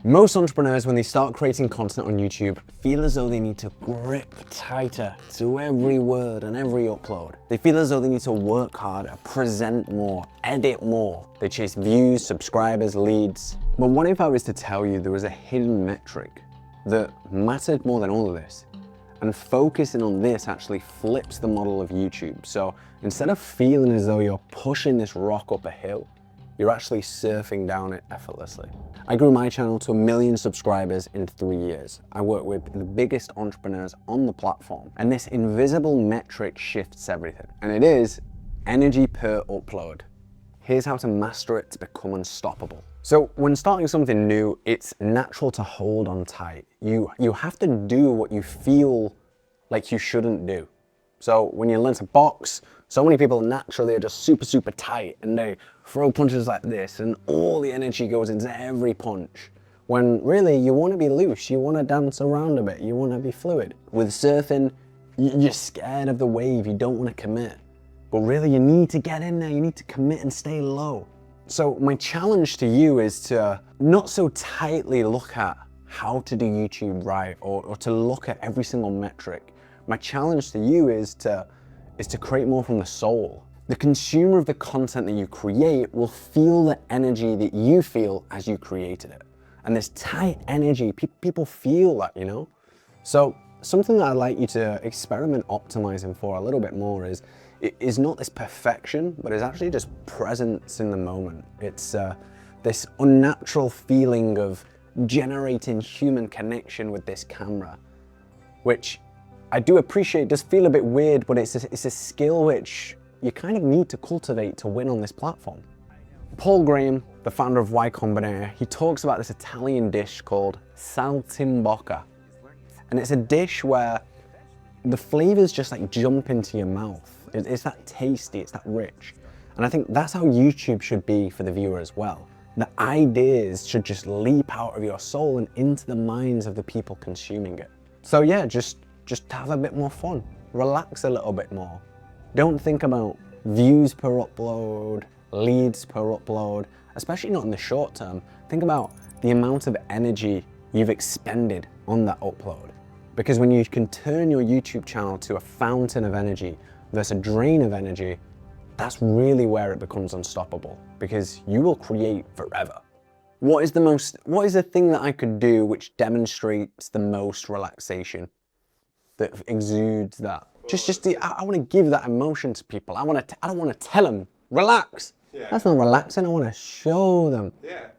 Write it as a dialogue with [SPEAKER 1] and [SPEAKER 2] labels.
[SPEAKER 1] Most entrepreneurs, when they start creating content on YouTube, feel as though they need to grip tighter to every word and every upload. They feel as though they need to work harder, present more, edit more. They chase views, subscribers, leads. But what if I was to tell you there was a hidden metric that mattered more than all of this? And focusing on this actually flips the model of YouTube. So instead of feeling as though you're pushing this rock up a hill, you're actually surfing down it effortlessly. I grew my channel to 1 million subscribers in 3 years. I work with the biggest entrepreneurs on the platform, and this invisible metric shifts everything. And it is energy per upload. Here's how to master it to become unstoppable. So when starting something new, it's natural to hold on tight. You have to do what you feel like you shouldn't do. So when you learn to box, so many people naturally are just super tight and they throw punches like this and all the energy goes into every punch. When really you want to be loose, you want to dance around a bit, you want to be fluid. With surfing, you're scared of the wave, you don't want to commit. But really you need to get in there, you need to commit and stay low. So my challenge to you is to not so tightly look at how to do YouTube right or to look at every single metric. My challenge to you is to create more from the soul. The consumer of the content that you create will feel the energy that you feel as you created it. And this tight energy, people feel that, you know? So something that I'd like you to experiment optimizing for a little bit more is not this perfection, but it's actually just presence in the moment. It's this unnatural feeling of generating human connection with this camera, which I do appreciate, does feel a bit weird, but it's a skill which you kind of need to cultivate to win on this platform. Paul Graham, the founder of Y Combinator, he talks about this Italian dish called saltimbocca. And it's a dish where the flavors just like jump into your mouth. It's that tasty, it's that rich. And I think that's how YouTube should be for the viewer as well. The ideas should just leap out of your soul and into the minds of the people consuming it. So yeah, just have a bit more fun. Relax a little bit more. Don't think about views per upload, leads per upload, especially not in the short term. Think about the amount of energy you've expended on that upload. Because when you can turn your YouTube channel to a fountain of energy versus a drain of energy, that's really where it becomes unstoppable, because you will create forever. What is the thing that I could do which demonstrates the most relaxation, that exudes that? I want to give that emotion to people. I don't want to tell them, relax. Yeah. That's not relaxing, I want to show them.
[SPEAKER 2] Yeah.